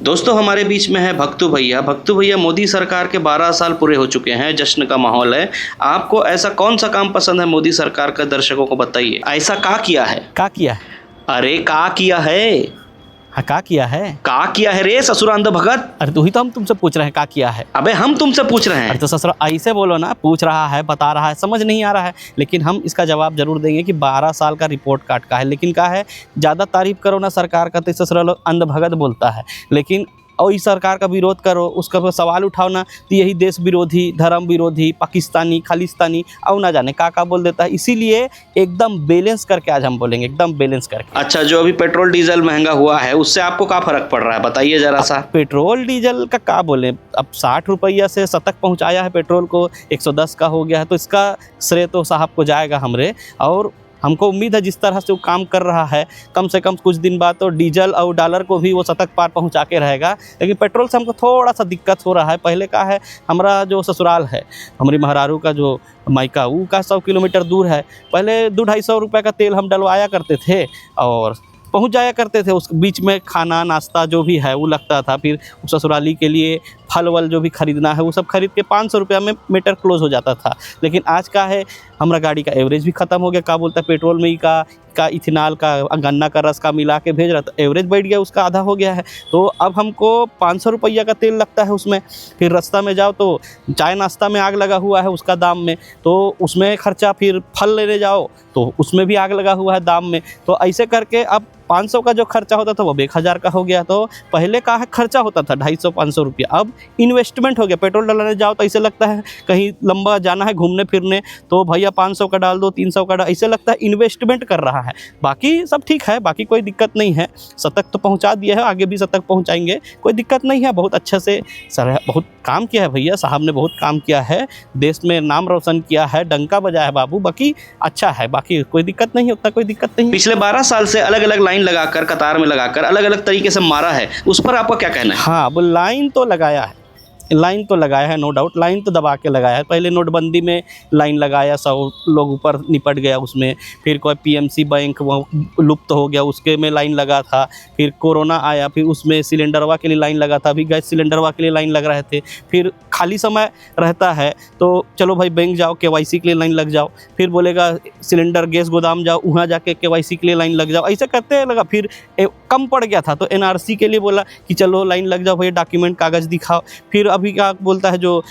दोस्तों हमारे बीच में है भक्तू भैया। भक्तू भैया, मोदी सरकार के 12 साल पूरे हो चुके हैं, जश्न का माहौल है। आपको ऐसा कौन सा काम पसंद है मोदी सरकार का, दर्शकों को बताइए। ऐसा क्या किया है? का किया है? अरे क्या किया है? हाँ, का किया है? का किया है रे ससुर अंध भगत? अरे तो ही तो हम तुमसे पूछ रहे हैं का किया है। अबे हम तुमसे पूछ रहे अरे हैं। तो ससुर ऐसे बोलो ना, पूछ रहा है, बता रहा है, समझ नहीं आ रहा है। लेकिन हम इसका जवाब जरूर देंगे कि 12 साल का रिपोर्ट कार्ड का है। लेकिन का है, ज़्यादा तारीफ करो ना सरकार का तो ससुर लोग अंध भगत बोलता है। लेकिन और इस सरकार का विरोध करो, उसका सवाल उठाओ ना तो यही देश विरोधी, धर्म विरोधी, पाकिस्तानी, खालिस्तानी और ना जाने का बोल देता है। इसीलिए एकदम बैलेंस करके आज हम बोलेंगे, एकदम बैलेंस करके। अच्छा, जो अभी पेट्रोल डीजल महंगा हुआ है उससे आपको क्या फर्क पड़ रहा है, बताइए जरा सा। पेट्रोल डीजल का बोले, अब 60 रुपया से शतक पहुंचाया है पेट्रोल को, 110 का हो गया है। तो इसका श्रेय तो साहब को जाएगा हमरे। और हमको उम्मीद है जिस तरह से वो काम कर रहा है, कम से कम कुछ दिन बाद तो डीजल और डॉलर को भी वो शतक पार पहुंचा के रहेगा। लेकिन पेट्रोल से हमको थोड़ा सा दिक्कत हो रहा है। पहले का है, हमारा जो ससुराल है, हमारी महरारू का जो मायका, वो का 100 किलोमीटर दूर है। पहले 200-250 रुपये का तेल हम डलवाया करते थे और पहुंच जाया करते थे। उस बीच में खाना नाश्ता जो भी है वो लगता था। फिर ससुराली के लिए फल वल जो भी खरीदना है वो सब खरीद के 500 रुपया में मैटर क्लोज हो जाता था। लेकिन आज का है, हमारा गाड़ी का एवरेज भी ख़त्म हो गया। क्या बोलता है, पेट्रोल में ही का इथेनॉल का, गन्ना का रस का मिला के भेज रहा था, एवरेज बढ़ गया, उसका आधा हो गया है। तो अब हमको 500 रुपया का तेल लगता है उसमें। फिर रास्ता में जाओ तो चाय नाश्ता में आग लगा हुआ है उसका दाम में, तो उसमें खर्चा। फिर फल लेने जाओ तो उसमें भी आग लगा हुआ है दाम में। तो ऐसे करके अब 500 का जो खर्चा होता था वो 1000 का हो गया। तो पहले का है खर्चा होता था 250-500 रुपया, अब इन्वेस्टमेंट हो गया। पेट्रोल डलाने जाओ तो ऐसे लगता है कहीं लंबा जाना है घूमने फिरने, तो भैया 500 का डाल दो, 300 का डाल, ऐसे लगता है इन्वेस्टमेंट कर रहा है। बाकी सब ठीक है, बाकी कोई दिक्कत नहीं है। शतक तो पहुंचा दिए है, आगे भी शतक पहुंचाएंगे, कोई दिक्कत नहीं है। बहुत अच्छे से सर बहुत काम किया है भैया साहब ने, बहुत काम किया है, देश में नाम रोशन किया है, डंका बजाया है बाबू। बाकी अच्छा है, बाकी कोई दिक्कत नहीं, उतना कोई दिक्कत नहीं। पिछले 12 साल से अलग अलग लाइन लगाकर, कतार में लगाकर अलग अलग तरीके से मारा है, उस पर आपका क्या कहना है? हाँ, वो लाइन तो लगाया है, लाइन तो लगाया है, नो डाउट। लाइन तो दबा के लगाया है। पहले नोटबंदी में लाइन लगाया, 100 लोग ऊपर निपट गया उसमें। फिर कोई पीएमसी बैंक वो लुप्त हो गया, उसके में लाइन लगा था। फिर कोरोना आया, फिर उसमें सिलेंडरवा के लिए लाइन लगा था। अभी गैस सिलेंडरवा के लिए लाइन लग रहे थे। फिर खाली समय रहता है तो चलो भाई बैंक जाओ, केवाईसी के लिए लाइन लग जाओ। फिर बोलेगा सिलेंडर गैस गोदाम जाओ, वहाँ जाके केवाईसी के लिए लाइन लग जाओ। ऐसे करते लगा। फिर कम पड़ गया था तो एनआरसी के लिए बोला कि चलो लाइन लग जाओ भैया, डॉक्यूमेंट कागज़ दिखाओ। फिर अभी क्या बोलता है, जो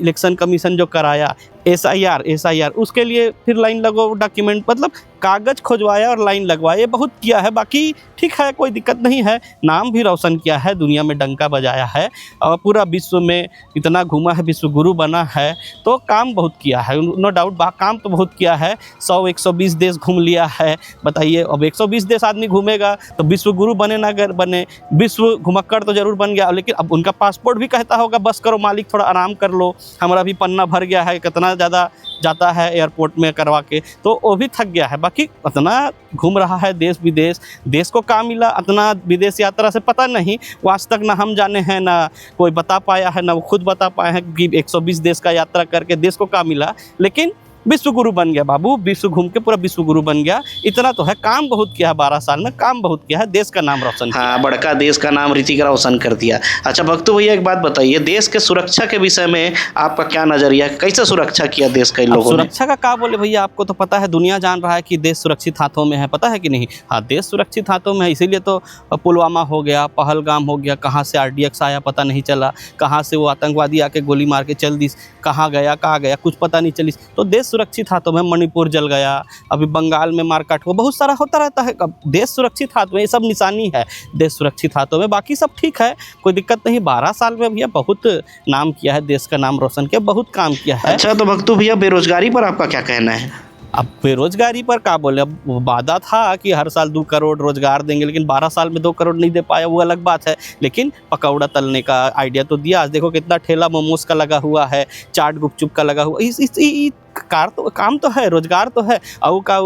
इलेक्शन कमीशन जो कराया एसआईआर, उसके लिए फिर लाइन लगो, डॉक्यूमेंट मतलब कागज़ खोजवाया और लाइन लगवाया, बहुत किया है। बाकी ठीक है, कोई दिक्कत नहीं है। नाम भी रोशन किया है, दुनिया में डंका बजाया है और पूरा विश्व में इतना घूमा है, विश्व गुरु बना है। तो काम बहुत किया है, नो डाउट, काम तो बहुत किया है। 100-120 देश घूम लिया है। बताइए, अब 120 देश आदमी घूमेगा तो विश्व गुरु बने ना बने, विश्व घुमक्कड़ तो जरूर बन गया। लेकिन अब उनका पासपोर्ट भी कहता होगा बस करो मालिक, थोड़ा आराम कर लो, हमारा भी पन्ना भर गया है, कितना ज़्यादा जाता है एयरपोर्ट में करवा के, तो वो भी थक गया है। बाकी इतना घूम रहा है देश विदेश, देश को काम मिला इतना विदेश यात्रा से पता नहीं। वो आज तक ना हम जाने हैं, ना कोई बता पाया है, ना वो खुद बता पाए हैं कि 120 देश का यात्रा करके देश को काम मिला। लेकिन विश्व गुरु बन गया बाबू, विश्व घूम के पूरा विश्व गुरु बन गया। इतना तो है, काम बहुत किया है 12 साल में, काम बहुत किया है, देश का नाम रोशन किया। हाँ, बड़का देश का नाम ऋतिक रोशन कर दिया। अच्छा भक्तू भैया, एक बात बताइए, देश के सुरक्षा के विषय में आपका क्या नजरिया है? कैसे सुरक्षा किया देश के लोगों ने? सुरक्षा का क्या बोले भैया, आपको तो पता है, दुनिया जान रहा है कि देश सुरक्षित हाथों में है, पता है कि नहीं? हाँ, देश सुरक्षित हाथों में है। इसीलिए तो पुलवामा हो गया, पहलगाम हो गया, कहाँ से RDX आया पता नहीं चला, कहाँ से वो आतंकवादी आके गोली मार के चल दी, कहाँ गया कुछ पता नहीं चली। तो देश सुरक्षित हाथों में। मणिपुर जल गया, अभी बंगाल में मारकाट हो, बहुत सारा होता रहता है। अब देश सुरक्षित हाथ में, ये सब निशानी है देश सुरक्षित हाथों में। बाकी सब ठीक है, कोई दिक्कत नहीं। 12 साल में भैया बहुत नाम किया है, देश का नाम रोशन किया, बहुत काम किया है। अच्छा, तो भक्तू भैया बेरोजगारी पर आपका क्या कहना है? अब बेरोजगारी पर क्या बोले, अब वादा था कि हर साल 2 करोड़ रोजगार देंगे, लेकिन 12 साल में 2 करोड़ नहीं दे पाया, वो अलग बात है। लेकिन पकौड़ा तलने का आइडिया तो दिया। आज देखो कितना ठेला मोमोज का लगा हुआ है, चाट गुपचुप का लगा हुआ। इस कार तो काम तो है, रोजगार तो है। और का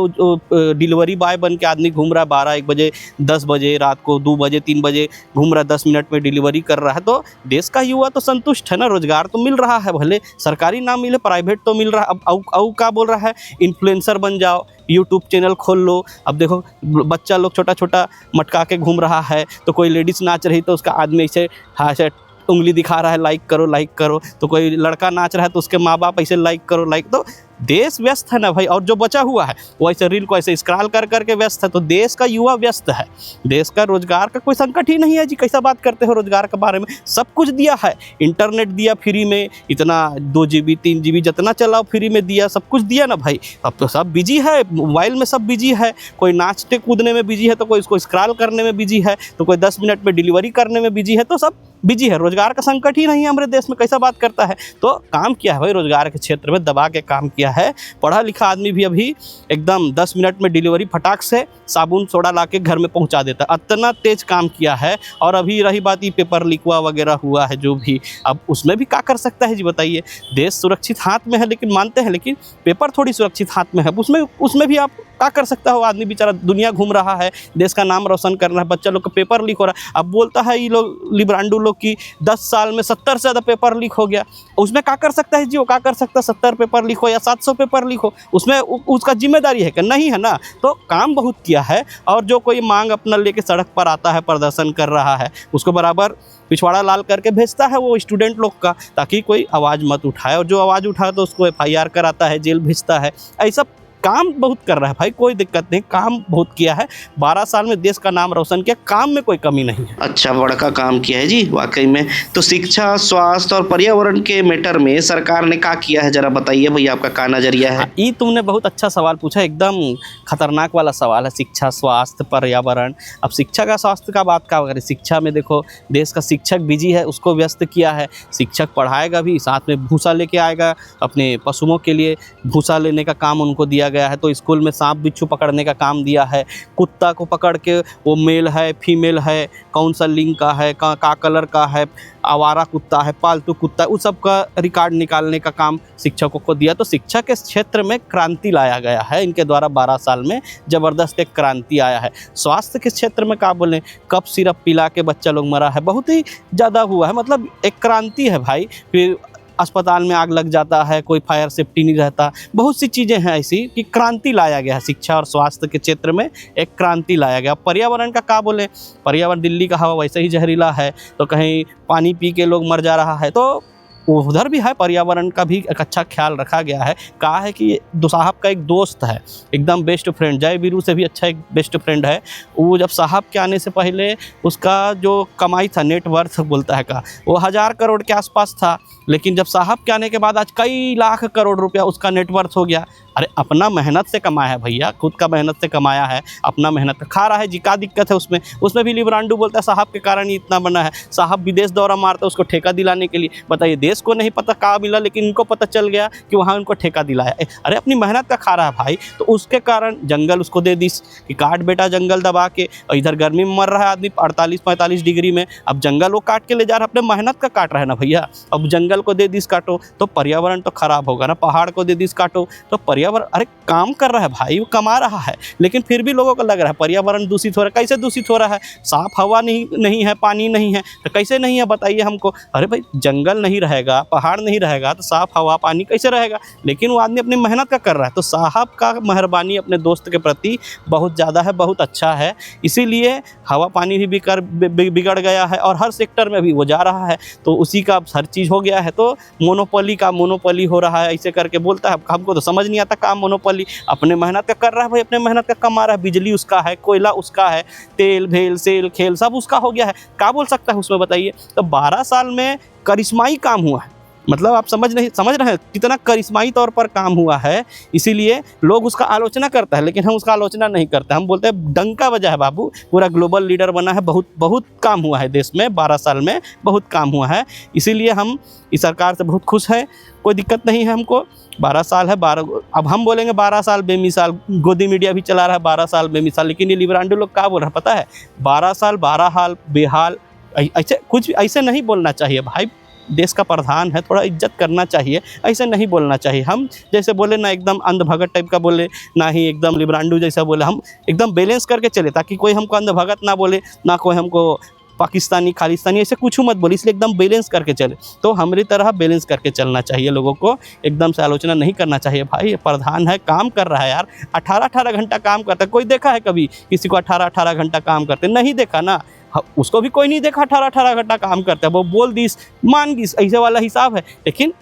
डिलीवरी बॉय बन के आदमी घूम रहा है 12-1 बजे, 10 बजे रात को, 2 बजे, 3 बजे घूम रहा है, 10 मिनट में डिलीवरी कर रहा है। तो देश का युवा तो संतुष्ट है ना, रोजगार तो मिल रहा है, भले सरकारी ना मिले प्राइवेट तो मिल रहा है। अब और क्या बोल रहा है, इन्फ्लुएंसर बन जाओ, यूट्यूब चैनल खोल लो। अब देखो बच्चा लोग छोटा छोटा मटका के घूम रहा है, तो कोई लेडीज़ नाच रही तो उसका आदमी ऐसे हाँ से उंगली दिखा रहा है, लाइक करो लाइक करो। तो कोई लड़का नाच रहा है तो उसके माँ बाप ऐसे लाइक करो लाइक। तो देश व्यस्त है ना भाई, और जो बचा हुआ है वो ऐसे रील को ऐसे स्क्रॉल कर करके व्यस्त है। तो देश का युवा व्यस्त है, देश का रोजगार का कोई संकट ही नहीं है जी। कैसा बात करते हो रोजगार के बारे में, सब कुछ दिया है, इंटरनेट दिया फ्री में, इतना 2 GB 3 GB जितना चलाओ फ्री में दिया, सब कुछ दिया ना भाई। अब तो सब बिजी है, मोबाइल में सब बिजी है, कोई नाचते कूदने में बिजी है, तो कोई इसको स्क्रॉल करने में बिजी है, तो कोई 10 मिनट में डिलीवरी करने में बिजी है। तो सब बिजी है, रोजगार का संकट ही नहीं है हमारे देश में। कैसा बात करता है। तो काम किया है भाई रोजगार के क्षेत्र में, दबा के काम किया है। पढ़ा लिखा आदमी भी अभी एकदम 10 मिनट में डिलीवरी फटाक से साबुन सोडा ला के घर में पहुंचा देता है, इतना तेज काम किया है। और अभी रही बात ये पेपर लीक वगैरह हुआ है जो भी, अब उसमें भी क्या कर सकता है जी बताइए। देश सुरक्षित हाथ में है, लेकिन मानते हैं, लेकिन पेपर थोड़ी सुरक्षित हाथ में है। उसमें भी आप क्या कर सकता हो, आदमी बेचारा दुनिया घूम रहा है, देश का नाम रोशन कर रहा है, बच्चा लोग का पेपर लीक हो रहा है। अब बोलता है ये लोग लिब्रांडो लोग की 10 साल में 70 से ज़्यादा पेपर लीक हो गया। उसमें क्या कर सकता है जी, वो क्या कर सकता है, 70 पेपर लीक हो या 700 पेपर लीक हो, उसमें उसका जिम्मेदारी है कि नहीं है ना। तो काम बहुत किया है। और जो कोई मांग अपना लेके सड़क पर आता है, प्रदर्शन कर रहा है, उसको बराबर पिछवाड़ा लाल करके भेजता है वो स्टूडेंट लोग का, ताकि कोई आवाज़ मत उठाए। और जो आवाज़ उठाए तो उसको FIR कराता है, जेल भेजता है। ऐसा काम बहुत कर रहा है भाई, कोई दिक्कत नहीं, काम बहुत किया है। 12 साल में देश का नाम रोशन किया, काम में कोई कमी नहीं है। अच्छा, बड़ा काम किया है जी वाकई में। तो शिक्षा, स्वास्थ्य और पर्यावरण के मैटर में सरकार ने क्या किया है, जरा बताइए भैया, आपका क्या नजरिया है। ये तुमने बहुत अच्छा सवाल पूछा, एकदम खतरनाक वाला सवाल है। शिक्षा, स्वास्थ्य, पर्यावरण। अब शिक्षा का, स्वास्थ्य का बात क्या करें। शिक्षा में देखो देश का शिक्षक बिजी है, उसको व्यस्त किया है। शिक्षक पढ़ाएगा भी, साथ में भूसा लेके आएगा, अपने पशुओं के लिए भूसा लेने का काम उनको दिया गया है। तो स्कूल में सांप बिच्छू पकड़ने का काम दिया है, कुत्ता को पकड़ के वो मेल है फीमेल है, कौन सा लिंग का है, का कलर का है, आवारा कुत्ता है, पालतू कुत्ता है, उस सब का रिकॉर्ड निकालने का काम शिक्षकों को दिया। तो शिक्षा के क्षेत्र में क्रांति लाया गया है इनके द्वारा। 12 साल में ज़बरदस्त एक क्रांति आया है। स्वास्थ्य के क्षेत्र में क्या बोलें, कफ सिरप पिला के बच्चा लोग मरा है, बहुत ही ज़्यादा हुआ है, मतलब एक क्रांति है भाई। फिर अस्पताल में आग लग जाता है, कोई फायर सेफ्टी नहीं रहता, बहुत सी चीज़ें हैं ऐसी कि क्रांति लाया गया है। शिक्षा और स्वास्थ्य के क्षेत्र में एक क्रांति लाया गया। पर्यावरण का क्या बोले, पर्यावरण दिल्ली का हवा वैसे ही जहरीला है, तो कहीं पानी पी के लोग मर जा रहा है, तो उधर भी है, पर्यावरण का भी एक अच्छा ख्याल रखा गया है। कहा है कि दो साहब का एक दोस्त है, एकदम बेस्ट फ्रेंड, जय वीरू से भी अच्छा एक बेस्ट फ्रेंड है। वो जब साहब के आने से पहले उसका जो कमाई था, नेटवर्थ बोलता है का, वो 1000 करोड़ के आसपास था। लेकिन जब साहब के आने के बाद आज कई लाख करोड़ रुपया उसका नेटवर्थ हो गया। अरे अपना मेहनत से कमाया है भैया, खुद का मेहनत से कमाया है, अपना मेहनत खा रहा है जी। क्या दिक्कत है उसमें भी लिब्रांडो बोलता है साहब के कारण ही इतना बना है। साहब विदेश दौरा मारता है उसको ठेका दिलाने के लिए। बताइए, देश को नहीं पता कहाँ मिला, लेकिन इनको पता चल गया कि वहाँ उनको ठेका दिलाया। अरे अपनी मेहनत का खा रहा है भाई, तो उसके कारण जंगल उसको दे दी कि काट बेटा जंगल दबा के। और इधर गर्मी में मर रहा है आदमी 48-45 डिग्री में, अब जंगल वो काट के ले जा रहा है, अपने मेहनत का काट रहा है ना भैया। अब जंगल को दे दी काटो तो पर्यावरण तो खराब होगा ना, पहाड़ को दे दी काटो तो पर्यावरण। अरे काम कर रहा है भाई, वो कमा रहा है, लेकिन फिर भी लोगों को लग रहा है पर्यावरण दूषित हो रहा है। कैसे दूषित हो रहा है, साफ हवा नहीं है, पानी नहीं है, तो कैसे नहीं है बताइए हमको। अरे भाई जंगल नहीं रहेगा, पहाड़ नहीं रहेगा, तो साफ हवा पानी कैसे रहेगा। लेकिन वो आदमी अपनी मेहनत का कर रहा है। तो साहब का मेहरबानी अपने दोस्त के प्रति बहुत ज़्यादा है, बहुत अच्छा है। इसीलिए हवा पानी भी बिगड़ गया है, और हर सेक्टर में भी वो जा रहा है, तो उसी का हर चीज़ हो गया है। तो मोनोपोली हो रहा है, ऐसे करके बोलता है। हमको तो समझ नहीं आता काम मोनोपोली, अपने मेहनत का कर रहा है भाई, अपने मेहनत का कमा रहा है। बिजली उसका है, कोयला उसका है, तेल भेल सेल खेल सब उसका हो गया है। क्या बोल सकता है उसमें बताइए। तो 12 साल में करिश्माई काम हुआ है, मतलब आप समझ रहे हैं कितना करिश्माई तौर पर काम हुआ है। इसीलिए लोग उसका आलोचना करता है, लेकिन हम उसका आलोचना नहीं करते। हम बोलते हैं डंका बजा है बाबू, पूरा ग्लोबल लीडर बना है, बहुत काम हुआ है देश में, 12 साल में बहुत काम हुआ है। इसीलिए हम इस सरकार से बहुत खुश हैं, कोई दिक्कत नहीं है हमको। 12 साल है, अब हम बोलेंगे 12 साल बेमिसाल, गोदी मीडिया भी चला रहा है 12 साल बेमिसाल, लेकिन ये लिब्रांडो लोग क्या बोल रहा है पता है, 12 साल 12 हाल बेहाल, ऐसे कुछ ऐसे नहीं बोलना चाहिए भाई। देश का प्रधान है, थोड़ा इज्जत करना चाहिए, ऐसे नहीं बोलना चाहिए। हम जैसे बोले ना एकदम अंधभगत टाइप का बोले, ना ही एकदम लिब्रांडू जैसा बोले, हम एकदम बैलेंस करके चले ताकि कोई हमको अंधभगत ना बोले, ना कोई हमको पाकिस्तानी खालिस्तानी ऐसे कुछ मत बोले, इसलिए एकदम बैलेंस करके चले। तो हमारी तरह बैलेंस करके चलना चाहिए, लोगों को एकदम से आलोचना नहीं करना चाहिए। भाई ये प्रधान है, काम कर रहा है यार, 18-18 घंटा काम करता है। कोई देखा है कभी किसी को 18-18 घंटा काम करते? नहीं देखा ना, उसको भी कोई नहीं देखा 18-18 घंटा काम करता है। वो बोल दिस मान दिस ऐसे वाला हिसाब है, लेकिन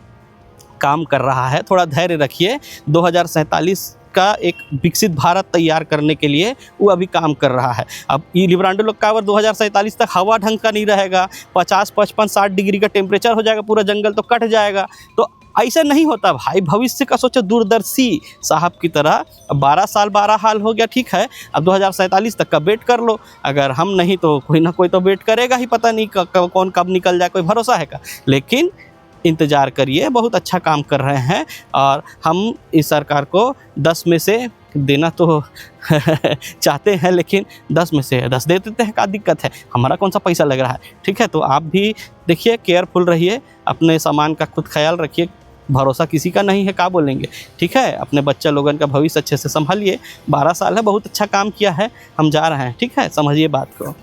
काम कर रहा है। थोड़ा धैर्य रखिए, 2047 का एक विकसित भारत तैयार करने के लिए वो अभी काम कर रहा है। अब ये लिब्रांडो लोग का 2047 तक हवा ढंग का नहीं रहेगा, 50, 55, 60 डिग्री का टेम्परेचर हो जाएगा, पूरा जंगल तो कट जाएगा। तो ऐसा नहीं होता भाई, भविष्य का सोचो, दूरदर्शी साहब की तरह। 12 साल 12 हाल हो गया, ठीक है, अब 2047 तक का वेट कर लो। अगर हम नहीं तो कोई ना कोई तो वेट करेगा ही, पता नहीं कौन कब निकल जाए, कोई भरोसा है का। लेकिन इंतज़ार करिए, बहुत अच्छा काम कर रहे हैं और हम इस सरकार को 10 में से देना तो चाहते हैं, लेकिन 10 में से 10 दे देते हैं, क्या दिक्कत है, हमारा कौन सा पैसा लग रहा है। ठीक है, तो आप भी देखिए, केयरफुल रहिए, अपने सामान का खुद ख्याल रखिए, भरोसा किसी का नहीं है, क्या बोलेंगे। ठीक है, अपने बच्चा लोगन का भविष्य अच्छे से संभालिए। 12 साल है, बहुत अच्छा काम किया है, हम जा रहे हैं। ठीक है, समझिए बात को।